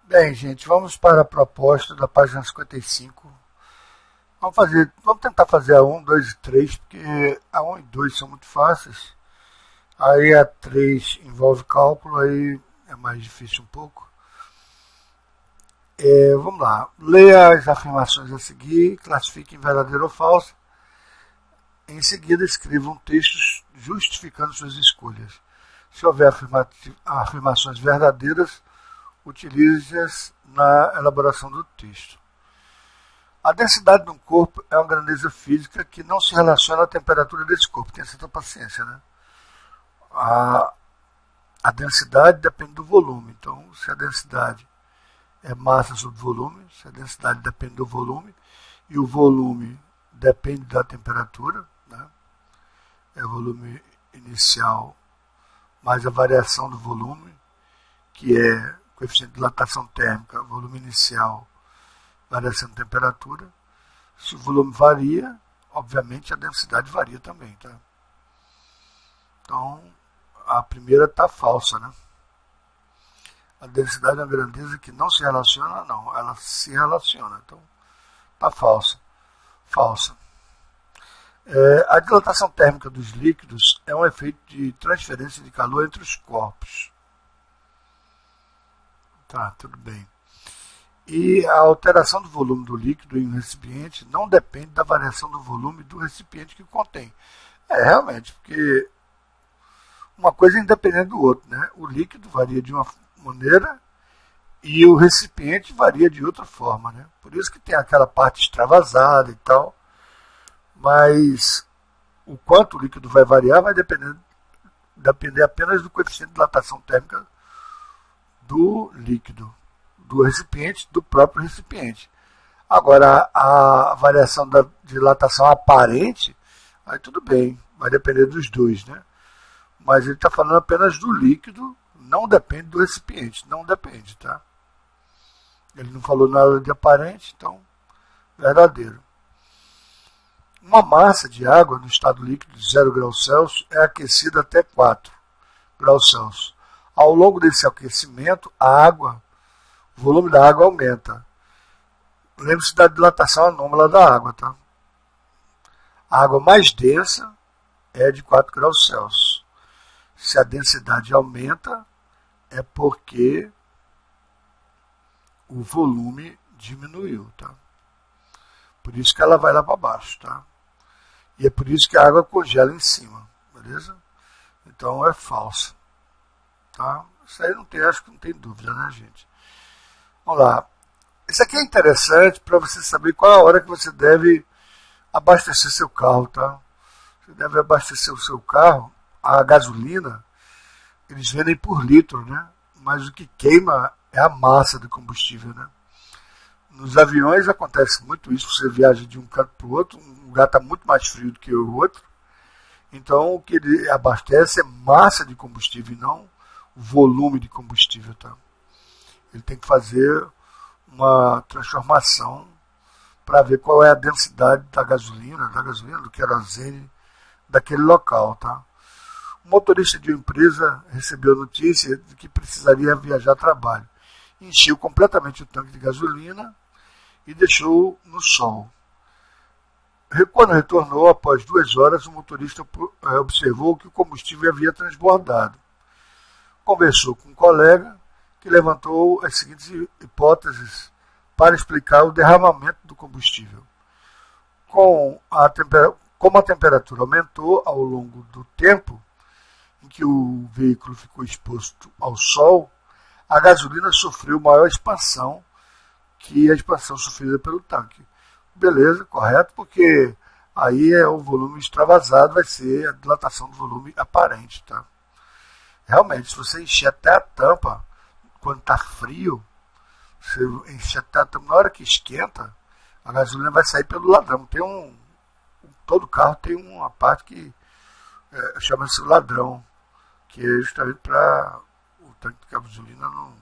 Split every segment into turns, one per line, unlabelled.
Bem, gente, vamos para a proposta da página 55. Vamos tentar fazer a 1, 2 e 3, porque a 1 e 2 são muito fáceis. Aí a 3 envolve cálculo, aí é mais difícil um pouco. Vamos lá. Leia as afirmações a seguir, classifique em verdadeiro ou falso. Em seguida, escreva um texto justificando suas escolhas. Se houver afirmações verdadeiras, utilize-as na elaboração do texto. A densidade de um corpo é uma grandeza física que não se relaciona à temperatura desse corpo. Tenha certa paciência, né? A densidade depende do volume. Então, se a densidade é massa sobre volume, se a densidade depende do volume, e o volume depende da temperatura, né? É o volume inicial mais a variação do volume, que é coeficiente de dilatação térmica, volume inicial, variação de temperatura. Se o volume varia, obviamente a densidade varia também, tá? Então, a primeira está falsa, né? A densidade é uma grandeza que não se relaciona, não, ela se relaciona, então está falsa. Falsa. A dilatação térmica dos líquidos é um efeito de transferência de calor entre os corpos. Tá, tudo bem. E a alteração do volume do líquido em um recipiente não depende da variação do volume do recipiente que contém. Realmente, porque uma coisa é independente do outro, né? O líquido varia de uma maneira e o recipiente varia de outra forma, né? Por isso que tem aquela parte extravasada e tal, mas o quanto o líquido vai variar vai depender apenas do coeficiente de dilatação térmica do líquido, do recipiente, do próprio recipiente. Agora, a variação da dilatação aparente, aí tudo bem, vai depender dos dois, né? Mas ele está falando apenas do líquido, não depende do recipiente, não depende, tá? Ele não falou nada de aparente, então, verdadeiro. Uma massa de água no estado líquido de 0 graus Celsius é aquecida até 4 graus Celsius. Ao longo desse aquecimento, o volume da água aumenta. Lembre-se da dilatação anômala da água, tá? A água mais densa é de 4 graus Celsius. Se a densidade aumenta, é porque o volume diminuiu, tá? Por isso que ela vai lá para baixo, tá? E é por isso que a água congela em cima, beleza? Então é falsa, tá? Isso aí acho que não tem dúvida, né, gente? Vamos lá. Isso aqui é interessante para você saber qual é a hora que você deve abastecer seu carro, tá? Você deve abastecer o seu carro, a gasolina, eles vendem por litro, né? Mas o que queima é a massa do combustível, né? Nos aviões acontece muito isso, você viaja de um canto para o outro, um lugar está muito mais frio do que o outro, então o que ele abastece é massa de combustível e não volume de combustível, tá? Ele tem que fazer uma transformação para ver qual é a densidade da gasolina, do querosene daquele local, tá? O motorista de uma empresa recebeu a notícia de que precisaria viajar a trabalho. Encheu completamente o tanque de gasolina e deixou no sol. Quando retornou, após 2 horas, o motorista observou que o combustível havia transbordado. Conversou com um colega que levantou as seguintes hipóteses para explicar o derramamento do combustível. Como a temperatura aumentou ao longo do tempo em que o veículo ficou exposto ao sol, a gasolina sofreu maior expansão que a expansão sofrida pelo tanque. Beleza, correto, porque aí o volume extravasado vai ser a dilatação do volume aparente, tá? Realmente, se você encher até a tampa, quando está frio, você encher até a tampa, na hora que esquenta, a gasolina vai sair pelo ladrão. Todo carro tem uma parte que chama-se ladrão, que é justamente para o tanque de gasolina não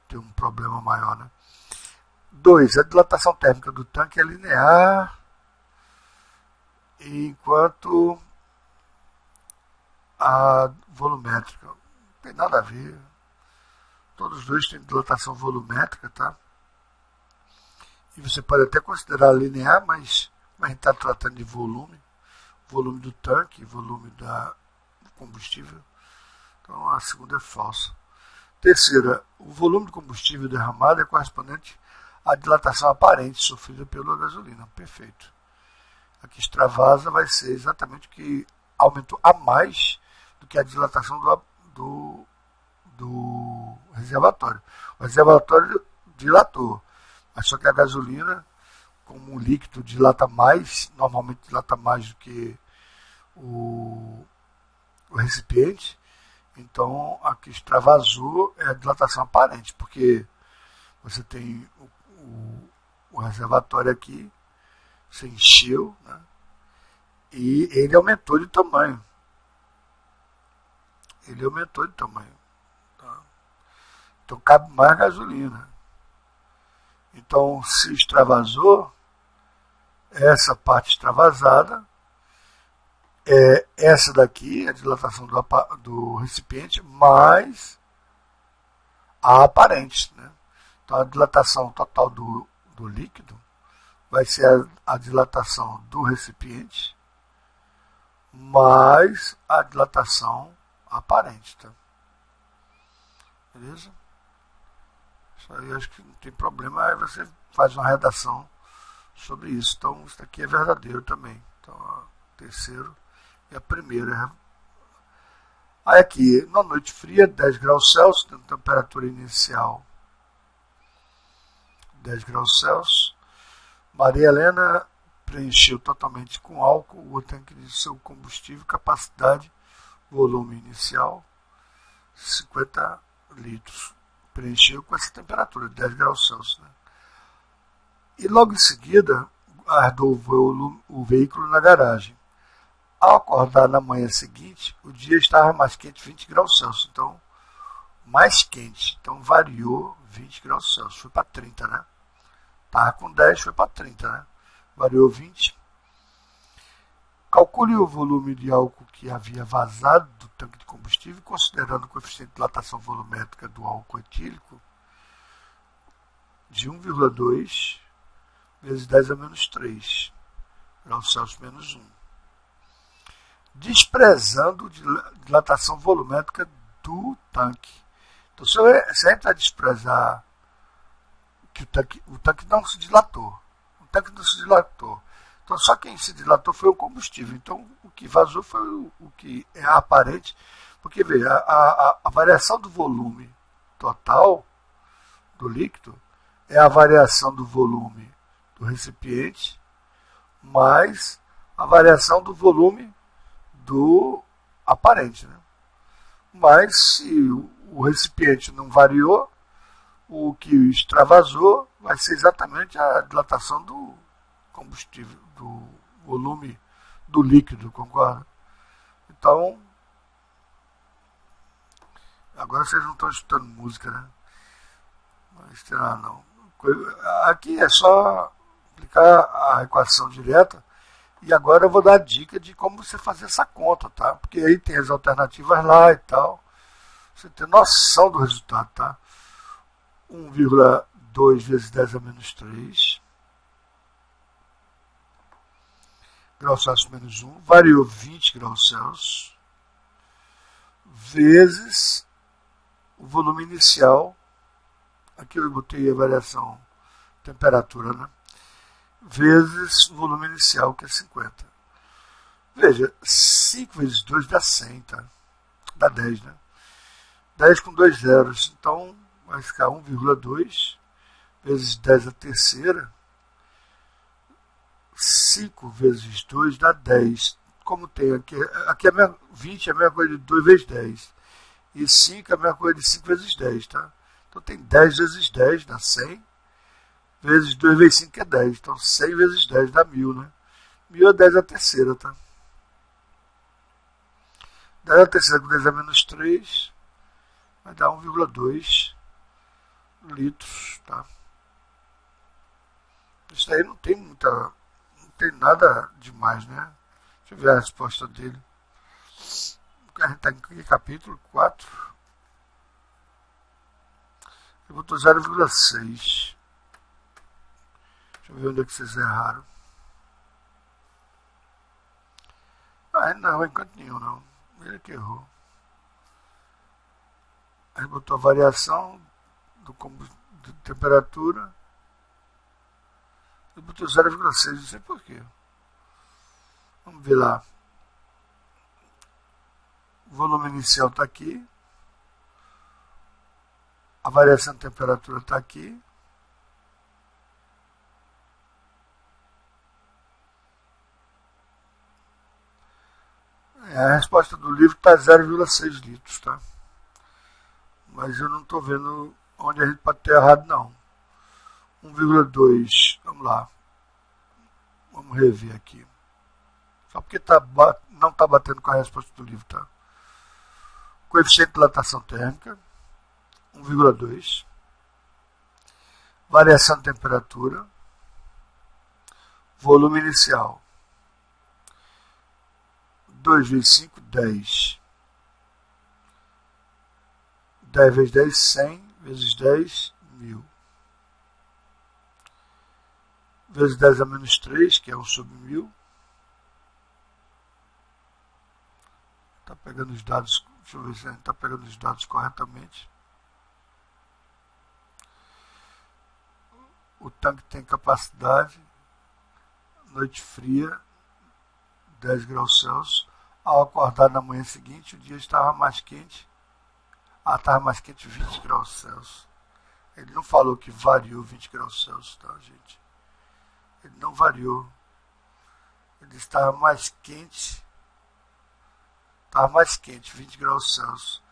ter um problema maior, né? 2. A dilatação térmica do tanque é linear, enquanto a volumétrica não tem nada a ver. Todos os dois têm dilatação volumétrica, tá? E você pode até considerar linear, mas a gente está tratando de volume do tanque, volume do combustível. Então a segunda é falsa. Terceira, o volume do combustível derramado é correspondente à dilatação aparente sofrida pela gasolina. Perfeito. Aqui extravasa vai ser exatamente o que aumentou a mais do que a dilatação do reservatório. O reservatório dilatou, mas só que a gasolina, como um líquido, dilata mais, normalmente dilata mais do que o recipiente. Então, aqui extravasou é a dilatação aparente, porque você tem o reservatório aqui, você encheu, né? E ele aumentou de tamanho. Tá? Então, cabe mais gasolina. Então, se extravasou, essa parte extravasada, essa daqui, a dilatação do recipiente, mais a aparente. Né? Então, a dilatação total do líquido vai ser a dilatação do recipiente mais a dilatação aparente. Tá? Beleza? Isso aí acho que não tem problema, aí você faz uma redação sobre isso. Então, isso aqui é verdadeiro também. Então, o terceiro e a primeira. Aí aqui, na noite fria, 10 graus Celsius, temperatura inicial 10 graus Celsius. Maria Helena preencheu totalmente com álcool o tanque de seu combustível, capacidade, volume inicial, 50 litros. Preencheu com essa temperatura, 10 graus Celsius. Né? E logo em seguida, ardou o veículo na garagem. Ao acordar na manhã seguinte, o dia estava mais quente, 20 graus Celsius. Então, mais quente. Então, variou 20 graus Celsius. Foi para 30, né? Estava com 10, foi para 30, né? Variou 20. Calcule o volume de álcool que havia vazado do tanque de combustível, considerando o coeficiente de dilatação volumétrica do álcool etílico de 1,2 vezes 10 a menos 3 graus Celsius menos 1. Desprezando a dilatação volumétrica do tanque. Então, se a gente vai desprezar que o tanque não se dilatou. O tanque não se dilatou. Então, só quem se dilatou foi o combustível. Então, o que vazou foi o que é aparente. Porque, veja, a variação do volume total do líquido é a variação do volume do recipiente mais a variação do volume do aparente. Né? Mas, se o recipiente não variou, o que extravasou vai ser exatamente a dilatação do combustível, do volume do líquido, concorda? Então, agora vocês não estão escutando música, né? Mas não. Aqui é só aplicar a equação direta e agora eu vou dar a dica de como você fazer essa conta, tá? Porque aí tem as alternativas lá e tal. Você tem noção do resultado, tá? 1,2 vezes 10 a menos 3 graus Celsius menos 1, variou 20 graus Celsius, vezes o volume inicial, aqui eu botei a variação temperatura, né? Vezes o volume inicial, que é 50. Veja, 5 vezes 2 dá 100, tá? Dá 10, né? 10 com 2 zeros, então vai ficar 1,2 vezes 10 a terceira. 5 vezes 2 dá 10. Como tem aqui é 20 é a mesma coisa de 2 vezes 10. E 5 é a mesma coisa de 5 vezes 10, tá? Então tem 10 vezes 10 dá 100. Vezes 2 vezes 5 é 10. Então 100 vezes 10 dá 1000, né? 1000 é 10 a terceira, tá? 10 a terceira com 10 a menos 3 vai dar 1,2 litros, tá? Isso aí não tem nada demais, né? Deixa eu ver a resposta dele. A gente está em capítulo 4. Ele botou 0,6. Deixa eu ver onde é que vocês erraram. Ah, não, em canto nenhum não. Ele que errou. Aí botou a variação de temperatura. Ele botou 0,6, não sei porquê. Vamos ver lá. O volume inicial está aqui. A variação de temperatura está aqui. A resposta do livro está 0,6 litros, tá? Mas eu não estou vendo onde a gente pode ter errado, não. 1,2, vamos lá. Vamos rever aqui. Só porque não está batendo com a resposta do livro, tá? Coeficiente de dilatação térmica, 1,2. Variação de temperatura. Volume inicial, 2 vezes 5, 10. 10 vezes 10, 100. Vezes 10, 1000. Vezes 10 a menos 3, que é 1 sobre 1000. Está pegando os dados, deixa eu ver se a gente está pegando os dados corretamente. O tanque tem capacidade, noite fria, 10 graus Celsius. Ao acordar na manhã seguinte, o dia estava mais quente. Estava mais quente 20 graus Celsius. Ele não falou que variou 20 graus Celsius, tá, gente? Ele não variou. Ele estava mais quente. Estava mais quente, 20 graus Celsius.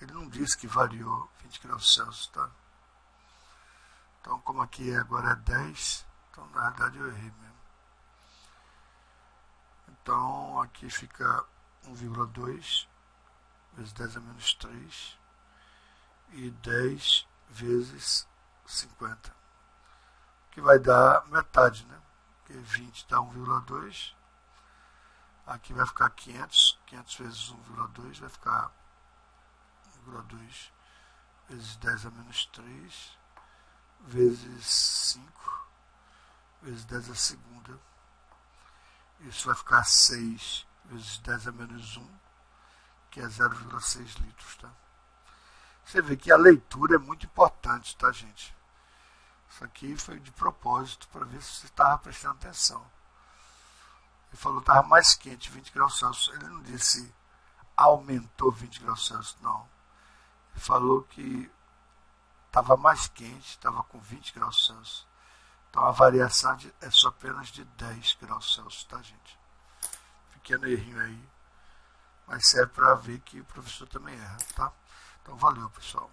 Ele não disse que variou 20 graus Celsius, tá? Então, como aqui agora é 10, então na verdade eu errei mesmo. Então, aqui fica 1,2 vezes 10 a menos 3 e 10 vezes 50, que vai dar metade, né? Porque 20 dá 1,2. Aqui vai ficar 500. 500 vezes 1,2 vai ficar 1,2 vezes 10 a menos 3 vezes 5 vezes 10 a segunda. Isso vai ficar 6 vezes 10 a menos 1, que é 0,6 litros, tá? Você vê que a leitura é muito importante, tá, gente? Isso aqui foi de propósito para ver se você estava prestando atenção. Ele falou que estava mais quente, 20 graus Celsius. Ele não disse aumentou 20 graus Celsius, não. Ele falou que estava mais quente, estava com 20 graus Celsius. Então a variação é só apenas de 10 graus Celsius, tá, gente? Pequeno errinho aí, mas serve para ver que o professor também erra, tá? Então valeu, pessoal.